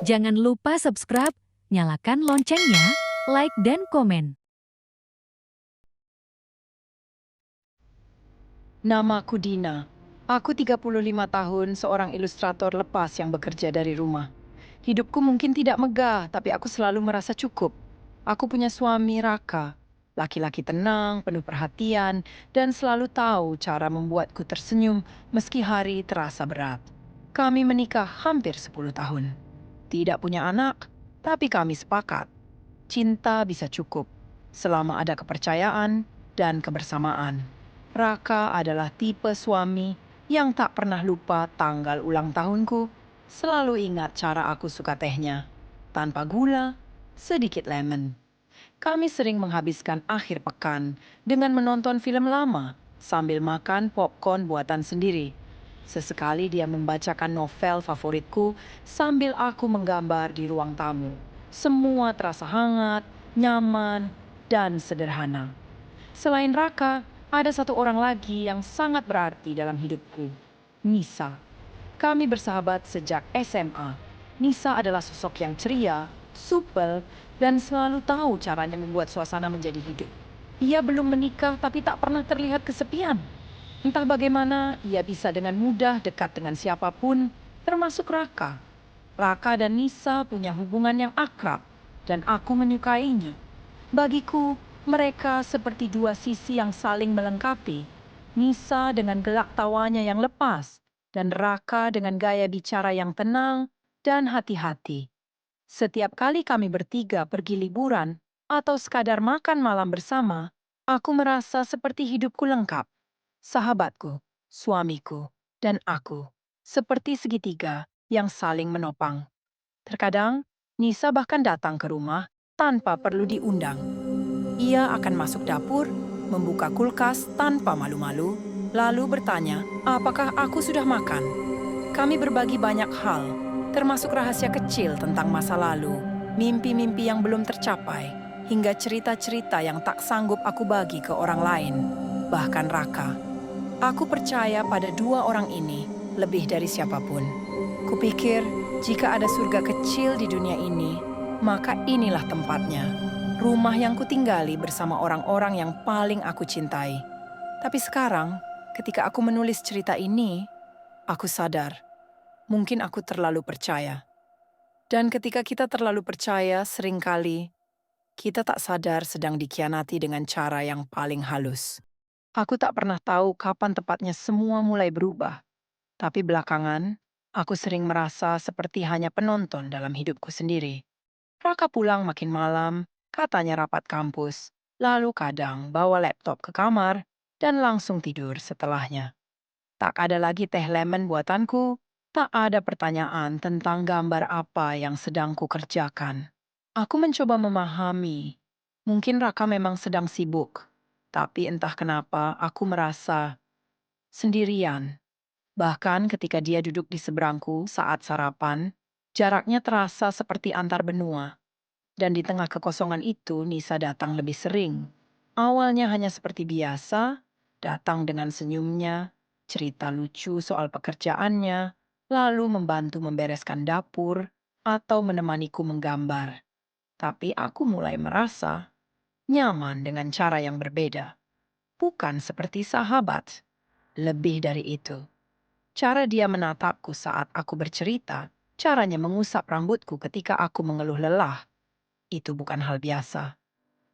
Jangan lupa subscribe, nyalakan loncengnya, like dan komen. Namaku Dina. Aku 35 tahun, seorang ilustrator lepas yang bekerja dari rumah. Hidupku mungkin tidak megah, tapi aku selalu merasa cukup. Aku punya suami Raka, laki-laki tenang, penuh perhatian, dan selalu tahu cara membuatku tersenyum meski hari terasa berat. Kami menikah hampir 10 tahun. Tidak punya anak, tapi kami sepakat. Cinta bisa cukup, selama ada kepercayaan dan kebersamaan. Raka adalah tipe suami yang tak pernah lupa tanggal ulang tahunku, selalu ingat cara aku suka tehnya. Tanpa gula, sedikit lemon. Kami sering menghabiskan akhir pekan dengan menonton film lama sambil makan popcorn buatan sendiri. Sesekali dia membacakan novel favoritku sambil aku menggambar di ruang tamu. Semua terasa hangat, nyaman, dan sederhana. Selain Raka, ada satu orang lagi yang sangat berarti dalam hidupku, Nisa. Kami bersahabat sejak SMA. Nisa adalah sosok yang ceria, supel, dan selalu tahu caranya membuat suasana menjadi hidup. Ia belum menikah tapi tak pernah terlihat kesepian. Entah bagaimana, ia bisa dengan mudah dekat dengan siapapun, termasuk Raka. Raka dan Nisa punya hubungan yang akrab, dan aku menyukainya. Bagiku, mereka seperti dua sisi yang saling melengkapi. Nisa dengan gelak tawanya yang lepas, dan Raka dengan gaya bicara yang tenang dan hati-hati. Setiap kali kami bertiga pergi liburan atau sekadar makan malam bersama, aku merasa seperti hidupku lengkap. Sahabatku, suamiku, dan aku, seperti segitiga yang saling menopang. Terkadang, Nisa bahkan datang ke rumah tanpa perlu diundang. Ia akan masuk dapur, membuka kulkas tanpa malu-malu, lalu bertanya, apakah aku sudah makan? Kami berbagi banyak hal, termasuk rahasia kecil tentang masa lalu, mimpi-mimpi yang belum tercapai, hingga cerita-cerita yang tak sanggup aku bagi ke orang lain, bahkan Raka. Aku percaya pada dua orang ini lebih dari siapapun. Kupikir, jika ada surga kecil di dunia ini, maka inilah tempatnya. Rumah yang kutinggali bersama orang-orang yang paling aku cintai. Tapi sekarang, ketika aku menulis cerita ini, aku sadar, mungkin aku terlalu percaya. Dan ketika kita terlalu percaya, seringkali kita tak sadar sedang dikhianati dengan cara yang paling halus. Aku tak pernah tahu kapan tepatnya semua mulai berubah. Tapi belakangan, aku sering merasa seperti hanya penonton dalam hidupku sendiri. Raka pulang makin malam, katanya rapat kampus, lalu kadang bawa laptop ke kamar dan langsung tidur setelahnya. Tak ada lagi teh lemon buatanku, tak ada pertanyaan tentang gambar apa yang sedang kukerjakan. Aku mencoba memahami, mungkin Raka memang sedang sibuk, tapi entah kenapa aku merasa sendirian. Bahkan ketika dia duduk di seberangku saat sarapan, jaraknya terasa seperti antar benua. Dan di tengah kekosongan itu, Nisa datang lebih sering. Awalnya hanya seperti biasa, datang dengan senyumnya, cerita lucu soal pekerjaannya, lalu membantu membereskan dapur, atau menemaniku menggambar. Tapi aku mulai merasa nyaman dengan cara yang berbeda. Bukan seperti sahabat, lebih dari itu. Cara dia menatapku saat aku bercerita, caranya mengusap rambutku ketika aku mengeluh lelah, itu bukan hal biasa.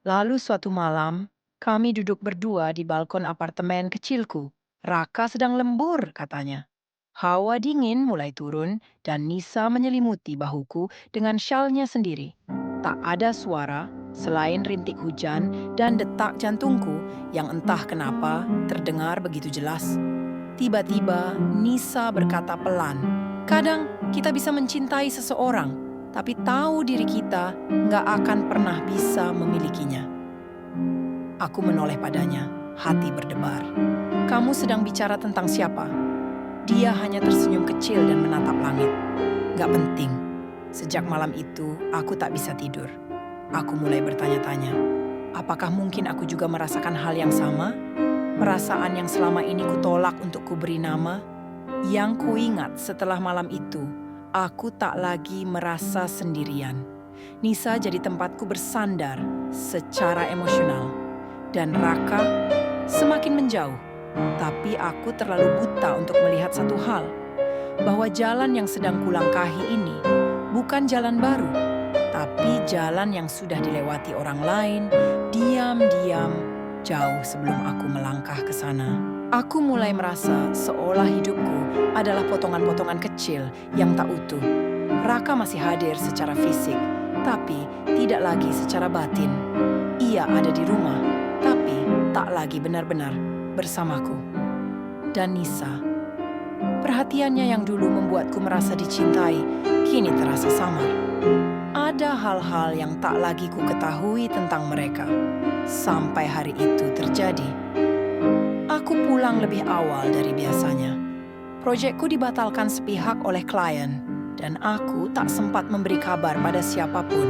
Lalu suatu malam, kami duduk berdua di balkon apartemen kecilku. Raka sedang lembur, katanya. Hawa dingin mulai turun dan Nisa menyelimuti bahuku dengan syalnya sendiri. Tak ada suara selain rintik hujan dan detak jantungku yang entah kenapa terdengar begitu jelas. Tiba-tiba Nisa berkata pelan, kadang kita bisa mencintai seseorang, tapi tahu diri kita nggak akan pernah bisa memilikinya. Aku menoleh padanya, hati berdebar. Kamu sedang bicara tentang siapa? Dia hanya tersenyum kecil dan menatap langit. Gak penting. Sejak malam itu, aku tak bisa tidur. Aku mulai bertanya-tanya, apakah mungkin aku juga merasakan hal yang sama? Perasaan yang selama ini kutolak untuk kuberi nama? Yang kuingat setelah malam itu, Aku tak lagi merasa sendirian. Nisa jadi tempatku bersandar secara emosional. Dan Raka semakin menjauh. Tapi aku terlalu buta untuk melihat satu hal. Bahwa jalan yang sedang kulangkahi ini bukan jalan baru. Tapi jalan yang sudah dilewati orang lain, diam-diam, jauh sebelum aku melangkah ke sana. Aku mulai merasa seolah hidupku adalah potongan-potongan kecil yang tak utuh. Raka masih hadir secara fisik, tapi tidak lagi secara batin. Ia ada di rumah, tapi tak lagi benar-benar bersamaku. Dan Nisa, perhatiannya yang dulu membuatku merasa dicintai, kini terasa samar. Ada hal-hal yang tak lagi ku ketahui tentang mereka. Sampai hari itu terjadi. Aku pulang lebih awal dari biasanya. Proyekku dibatalkan sepihak oleh klien, dan aku tak sempat memberi kabar pada siapapun.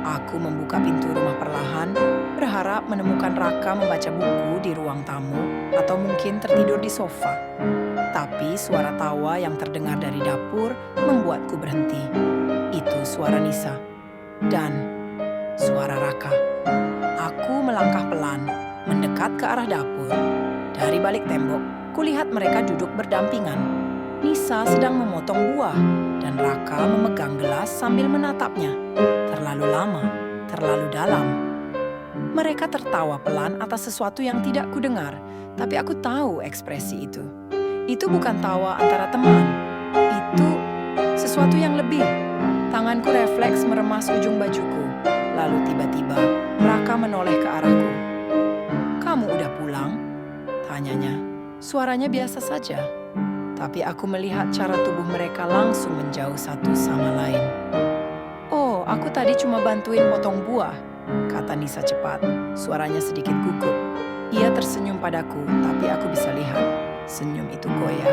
Aku membuka pintu rumah perlahan, berharap menemukan Raka membaca buku di ruang tamu atau mungkin tertidur di sofa. Tapi suara tawa yang terdengar dari dapur membuatku berhenti. Itu suara Nisa dan suara Raka. Aku melangkah pelan, mendekat ke arah dapur. Dari balik tembok, kulihat mereka duduk berdampingan. Nisa sedang memotong buah dan Raka memegang gelas sambil menatapnya. Terlalu lama, terlalu dalam. Mereka tertawa pelan atas sesuatu yang tidak kudengar, tapi aku tahu ekspresi itu. Itu bukan tawa antara teman. Itu sesuatu yang lebih. Tanganku refleks meremas ujung bajuku. Lalu tiba-tiba, Raka menoleh ke arahku. "Kamu udah pulang?" tanyanya. Suaranya biasa saja. Tapi aku melihat cara tubuh mereka langsung menjauh satu sama lain. "Oh, aku tadi cuma bantuin potong buah," kata Nisa cepat. Suaranya sedikit gugup. Ia tersenyum padaku, tapi aku bisa lihat. Senyum itu goyah.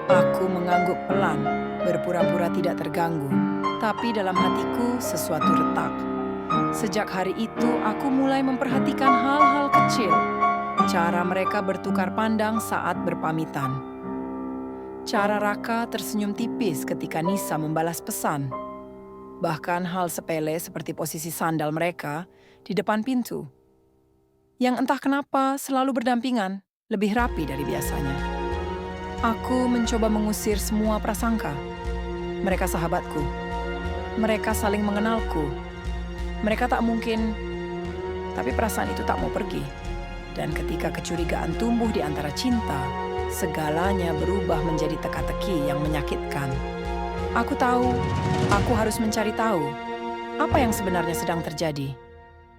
Aku mengangguk pelan, berpura-pura tidak terganggu. Tapi dalam hatiku sesuatu retak. Sejak hari itu, aku mulai memperhatikan hal-hal kecil. Cara mereka bertukar pandang saat berpamitan. Cara Raka tersenyum tipis ketika Nisa membalas pesan. Bahkan hal sepele seperti posisi sandal mereka di depan pintu. Yang entah kenapa selalu berdampingan, lebih rapi dari biasanya. Aku mencoba mengusir semua prasangka. Mereka sahabatku. Mereka saling mengenalku. Mereka tak mungkin, tapi perasaan itu tak mau pergi. Dan ketika kecurigaan tumbuh di antara cinta, segalanya berubah menjadi teka-teki yang menyakitkan. Aku tahu, aku harus mencari tahu apa yang sebenarnya sedang terjadi.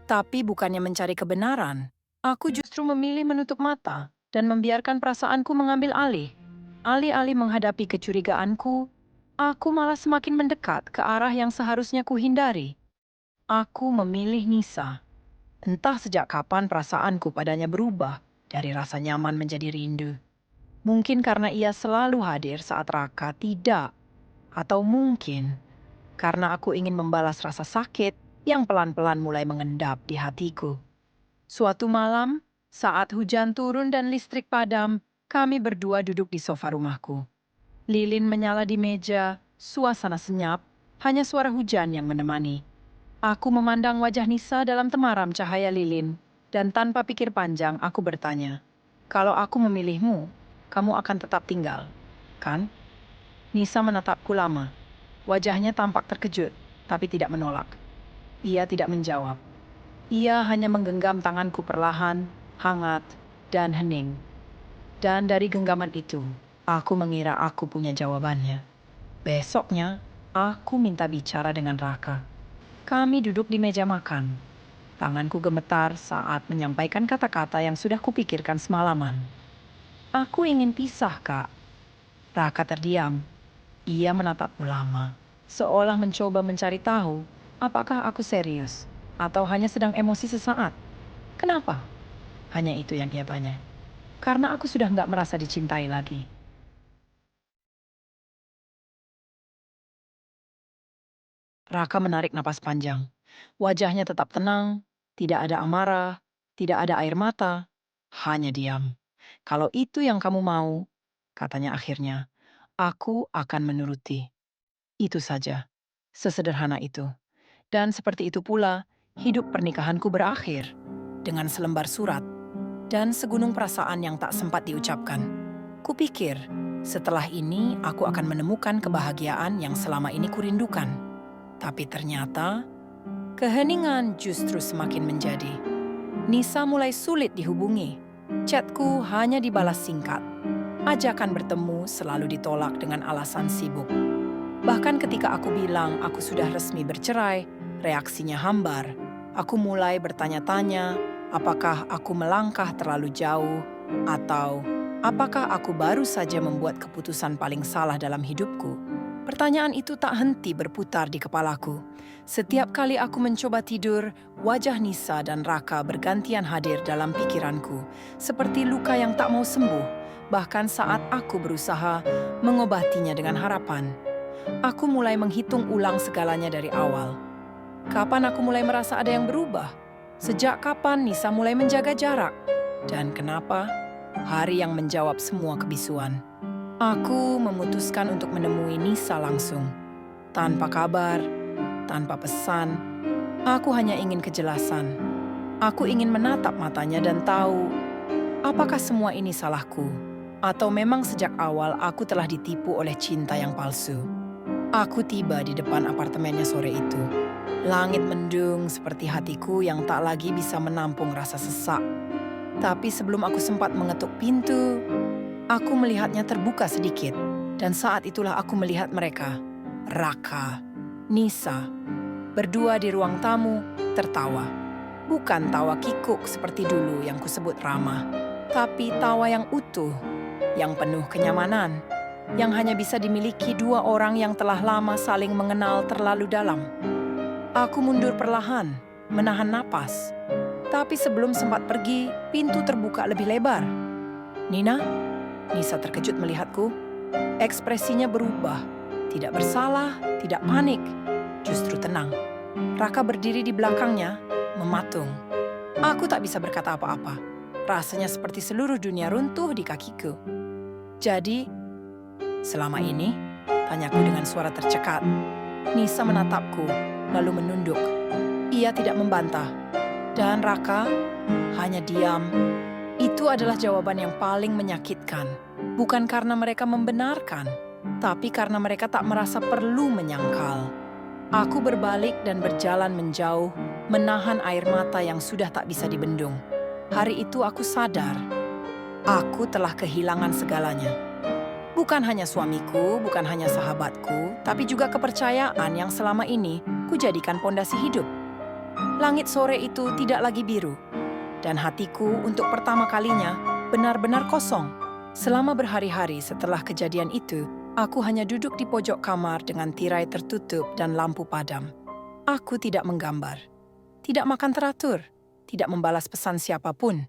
Tapi bukannya mencari kebenaran, aku justru memilih menutup mata dan membiarkan perasaanku mengambil alih. Alih-alih menghadapi kecurigaanku, aku malah semakin mendekat ke arah yang seharusnya kuhindari. Aku memilih Nisa. Entah sejak kapan perasaanku padanya berubah dari rasa nyaman menjadi rindu. Mungkin karena ia selalu hadir saat Raka tidak. Atau mungkin karena aku ingin membalas rasa sakit yang pelan-pelan mulai mengendap di hatiku. Suatu malam, saat hujan turun dan listrik padam, kami berdua duduk di sofa rumahku. Lilin menyala di meja, suasana senyap, hanya suara hujan yang menemani. Aku memandang wajah Nisa dalam temaram cahaya lilin, dan tanpa pikir panjang aku bertanya, "Kalau aku memilihmu, kamu akan tetap tinggal, kan?" Nisa menatapku lama. Wajahnya tampak terkejut, tapi tidak menolak. Ia tidak menjawab. Ia hanya menggenggam tanganku perlahan, hangat, dan hening. Dan dari genggaman itu, aku mengira aku punya jawabannya. Besoknya, aku minta bicara dengan Raka. Kami duduk di meja makan. Tanganku gemetar saat menyampaikan kata-kata yang sudah kupikirkan semalaman. "Aku ingin pisah, Kak." Raka terdiam. Ia menatapku lama, seolah mencoba mencari tahu apakah aku serius atau hanya sedang emosi sesaat. "Kenapa?" Hanya itu yang ia tanya. "Karena aku sudah nggak merasa dicintai lagi." Raka menarik napas panjang. Wajahnya tetap tenang, tidak ada amarah, tidak ada air mata, hanya diam. "Kalau itu yang kamu mau," katanya akhirnya, "aku akan menuruti." Itu saja. Sesederhana itu. Dan seperti itu pula, hidup pernikahanku berakhir. Dengan selembar surat dan segunung perasaan yang tak sempat diucapkan. Kupikir, setelah ini aku akan menemukan kebahagiaan yang selama ini kurindukan. Tapi ternyata, keheningan justru semakin menjadi. Nisa mulai sulit dihubungi. Chatku hanya dibalas singkat. Ajakan bertemu selalu ditolak dengan alasan sibuk. Bahkan ketika aku bilang aku sudah resmi bercerai, reaksinya hambar. Aku mulai bertanya-tanya, apakah aku melangkah terlalu jauh, atau apakah aku baru saja membuat keputusan paling salah dalam hidupku? Pertanyaan itu tak henti berputar di kepalaku. Setiap kali aku mencoba tidur, wajah Nisa dan Raka bergantian hadir dalam pikiranku, seperti luka yang tak mau sembuh, bahkan saat aku berusaha mengobatinya dengan harapan. Aku mulai menghitung ulang segalanya dari awal. Kapan aku mulai merasa ada yang berubah? Sejak kapan Nisa mulai menjaga jarak? Dan kenapa? Hari yang menjawab semua kebisuan. Aku memutuskan untuk menemui Nisa langsung. Tanpa kabar, tanpa pesan, aku hanya ingin kejelasan. Aku ingin menatap matanya dan tahu, apakah semua ini salahku? Atau memang sejak awal aku telah ditipu oleh cinta yang palsu? Aku tiba di depan apartemennya sore itu. Langit mendung seperti hatiku yang tak lagi bisa menampung rasa sesak. Tapi sebelum aku sempat mengetuk pintu, aku melihatnya terbuka sedikit. Dan saat itulah aku melihat mereka, Raka, Nisa, berdua di ruang tamu, tertawa. Bukan tawa kikuk seperti dulu yang kusebut ramah, tapi tawa yang utuh, yang penuh kenyamanan, yang hanya bisa dimiliki dua orang yang telah lama saling mengenal terlalu dalam. Aku mundur perlahan, menahan napas. Tapi sebelum sempat pergi, pintu terbuka lebih lebar. "Nina?" Nisa terkejut melihatku. Ekspresinya berubah. Tidak bersalah, tidak panik, justru tenang. Raka berdiri di belakangnya, mematung. Aku tak bisa berkata apa-apa. Rasanya seperti seluruh dunia runtuh di kakiku. "Jadi, selama ini?" tanyaku dengan suara tercekat. Nisa menatapku, lalu menunduk. Ia tidak membantah. Dan Raka hanya diam. Itu adalah jawaban yang paling menyakitkan. Bukan karena mereka membenarkan, tapi karena mereka tak merasa perlu menyangkal. Aku berbalik dan berjalan menjauh, menahan air mata yang sudah tak bisa dibendung. Hari itu aku sadar, aku telah kehilangan segalanya. Bukan hanya suamiku, bukan hanya sahabatku, tapi juga kepercayaan yang selama ini kujadikan pondasi hidup. Langit sore itu tidak lagi biru, dan hatiku untuk pertama kalinya benar-benar kosong. Selama berhari-hari setelah kejadian itu, aku hanya duduk di pojok kamar dengan tirai tertutup dan lampu padam. Aku tidak menggambar, tidak makan teratur, tidak membalas pesan siapapun.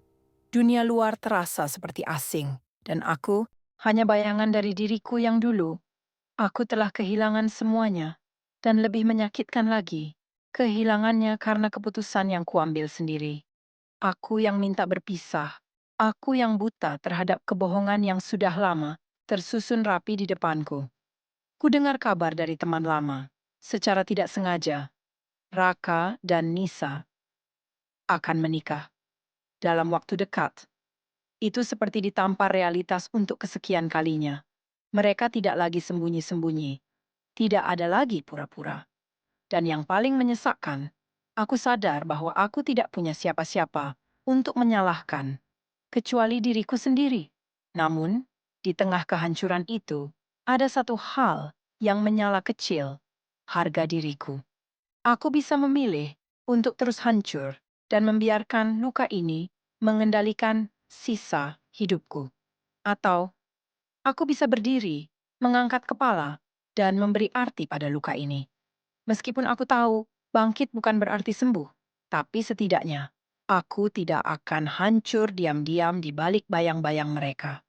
Dunia luar terasa seperti asing, dan aku hanya bayangan dari diriku yang dulu. Aku telah kehilangan semuanya, dan lebih menyakitkan lagi, kehilangannya karena keputusan yang kuambil sendiri. Aku yang minta berpisah, aku yang buta terhadap kebohongan yang sudah lama tersusun rapi di depanku. Ku dengar kabar dari teman lama, secara tidak sengaja, Raka dan Nisa akan menikah dalam waktu dekat. Itu seperti ditampar realitas untuk kesekian kalinya. Mereka tidak lagi sembunyi-sembunyi, tidak ada lagi pura-pura. Dan yang paling menyesakkan, aku sadar bahwa aku tidak punya siapa-siapa untuk menyalahkan, kecuali diriku sendiri. Namun, di tengah kehancuran itu, ada satu hal yang menyala kecil, harga diriku. Aku bisa memilih untuk terus hancur dan membiarkan luka ini mengendalikan sisa hidupku. Atau aku bisa berdiri, mengangkat kepala, dan memberi arti pada luka ini. Meskipun aku tahu bangkit bukan berarti sembuh, tapi setidaknya aku tidak akan hancur diam-diam di balik bayang-bayang mereka.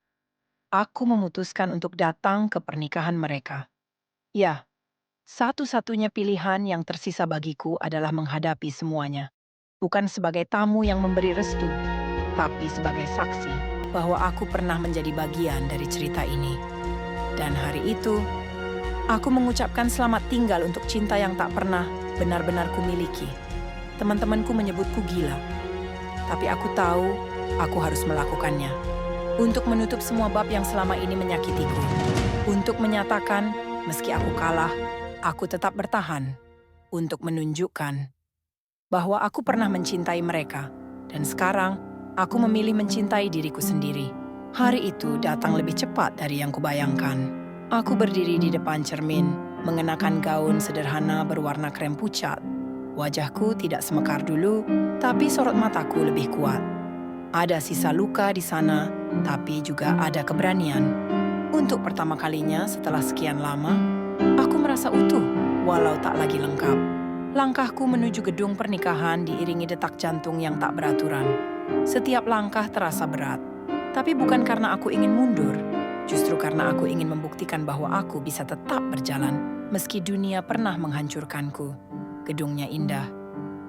Aku memutuskan untuk datang ke pernikahan mereka. Ya, satu-satunya pilihan yang tersisa bagiku adalah menghadapi semuanya. Bukan sebagai tamu yang memberi restu, tapi sebagai saksi bahwa aku pernah menjadi bagian dari cerita ini. Dan hari itu, Aku mengucapkan selamat tinggal untuk cinta yang tak pernah benar-benar kumiliki. Teman-temanku menyebutku gila, tapi aku tahu aku harus melakukannya. Untuk menutup semua bab yang selama ini menyakitiku. Untuk menyatakan, meski aku kalah, aku tetap bertahan. Untuk menunjukkan bahwa aku pernah mencintai mereka. Dan sekarang, aku memilih mencintai diriku sendiri. Hari itu datang lebih cepat dari yang kubayangkan. Aku berdiri di depan cermin, mengenakan gaun sederhana berwarna krem pucat. Wajahku tidak semekar dulu, tapi sorot mataku lebih kuat. Ada sisa luka di sana, tapi juga ada keberanian. Untuk pertama kalinya setelah sekian lama, aku merasa utuh, walau tak lagi lengkap. Langkahku menuju gedung pernikahan diiringi detak jantung yang tak beraturan. Setiap langkah terasa berat, tapi bukan karena aku ingin mundur, justru karena aku ingin membuktikan bahwa aku bisa tetap berjalan, meski dunia pernah menghancurkanku. Gedungnya indah,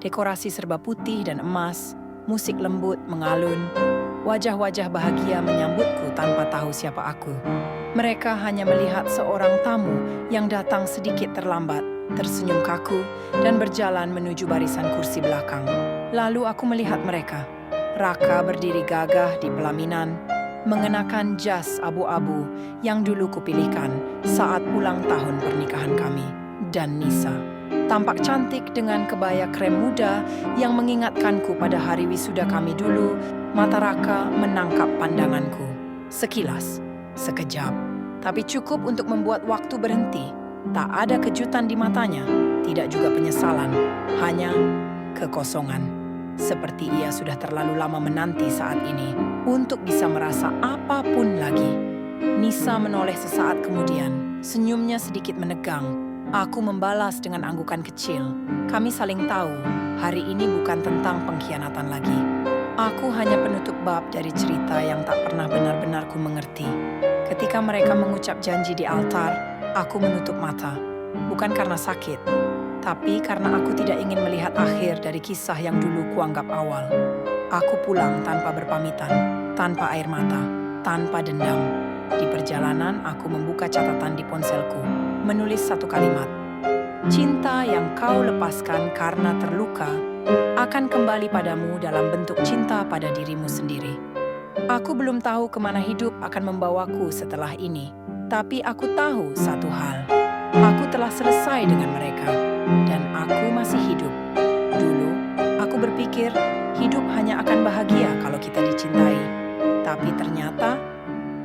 dekorasi serba putih dan emas, musik lembut mengalun, wajah-wajah bahagia menyambutku tanpa tahu siapa aku. Mereka hanya melihat seorang tamu yang datang sedikit terlambat, tersenyum kaku, dan berjalan menuju barisan kursi belakang. Lalu aku melihat mereka. Raka berdiri gagah di pelaminan, mengenakan jas abu-abu yang dulu kupilihkan saat ulang tahun pernikahan kami. Dan Nisa, tampak cantik dengan kebaya krem muda yang mengingatkanku pada hari wisuda kami dulu. Mata Raka menangkap pandanganku. Sekilas, sekejap, tapi cukup untuk membuat waktu berhenti. Tak ada kejutan di matanya, tidak juga penyesalan, hanya kekosongan. Seperti ia sudah terlalu lama menanti saat ini untuk bisa merasa apapun lagi. Nisa menoleh sesaat kemudian, senyumnya sedikit menegang. Aku membalas dengan anggukan kecil. Kami saling tahu, hari ini bukan tentang pengkhianatan lagi. Aku hanya penutup bab dari cerita yang tak pernah benar-benar ku mengerti. Ketika mereka mengucap janji di altar, aku menutup mata. Bukan karena sakit, tapi karena aku tidak ingin melihat akhir dari kisah yang dulu kuanggap awal. Aku pulang tanpa berpamitan, tanpa air mata, tanpa dendam. Di perjalanan, aku membuka catatan di ponselku, menulis satu kalimat. Cinta yang kau lepaskan karena terluka akan kembali padamu dalam bentuk cinta pada dirimu sendiri. Aku belum tahu kemana hidup akan membawaku setelah ini, tapi aku tahu satu hal. Aku telah selesai dengan mereka, dan aku masih hidup. Dulu, aku berpikir hidup hanya akan bahagia kalau kita dicintai. Tapi ternyata,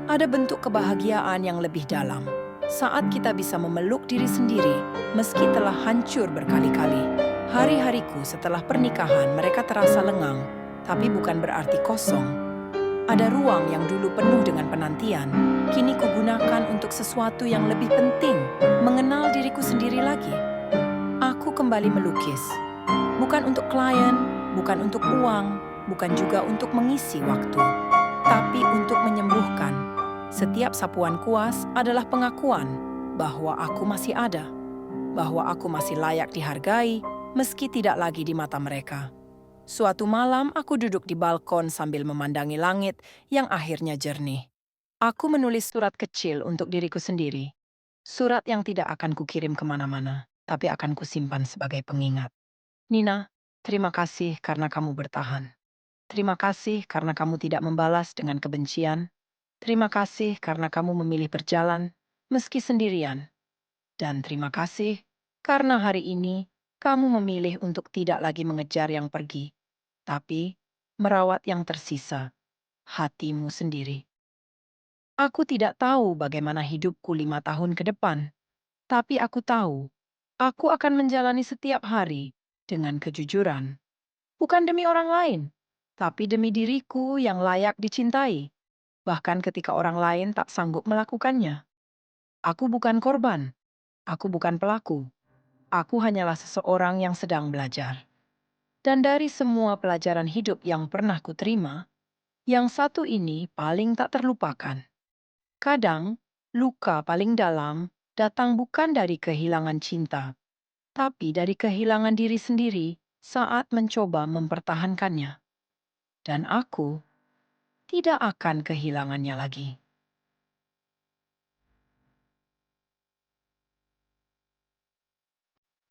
ada bentuk kebahagiaan yang lebih dalam. Saat kita bisa memeluk diri sendiri, meski telah hancur berkali-kali. Hari-hariku setelah pernikahan mereka terasa lengang, tapi bukan berarti kosong. Ada ruang yang dulu penuh dengan penantian, kini kugunakan untuk sesuatu yang lebih penting, mengenal diriku sendiri lagi. Aku kembali melukis. Bukan untuk klien, bukan untuk uang, bukan juga untuk mengisi waktu, tapi untuk menyembuhkan. Setiap sapuan kuas adalah pengakuan bahwa aku masih ada, bahwa aku masih layak dihargai, meski tidak lagi di mata mereka. Suatu malam aku duduk di balkon sambil memandangi langit yang akhirnya jernih. Aku menulis surat kecil untuk diriku sendiri. Surat yang tidak akan kukirim kemana-mana, tapi akan kusimpan sebagai pengingat. Nina, terima kasih karena kamu bertahan. Terima kasih karena kamu tidak membalas dengan kebencian. Terima kasih karena kamu memilih berjalan, meski sendirian. Dan terima kasih karena hari ini kamu memilih untuk tidak lagi mengejar yang pergi, tapi merawat yang tersisa, hatimu sendiri. Aku tidak tahu bagaimana hidupku 5 tahun ke depan, tapi aku tahu aku akan menjalani setiap hari dengan kejujuran. Bukan demi orang lain, tapi demi diriku yang layak dicintai, bahkan ketika orang lain tak sanggup melakukannya. Aku bukan korban, aku bukan pelaku. Aku hanyalah seseorang yang sedang belajar. Dan dari semua pelajaran hidup yang pernah kuterima, yang satu ini paling tak terlupakan. Kadang, luka paling dalam datang bukan dari kehilangan cinta, tapi dari kehilangan diri sendiri saat mencoba mempertahankannya. Dan aku tidak akan kehilangannya lagi.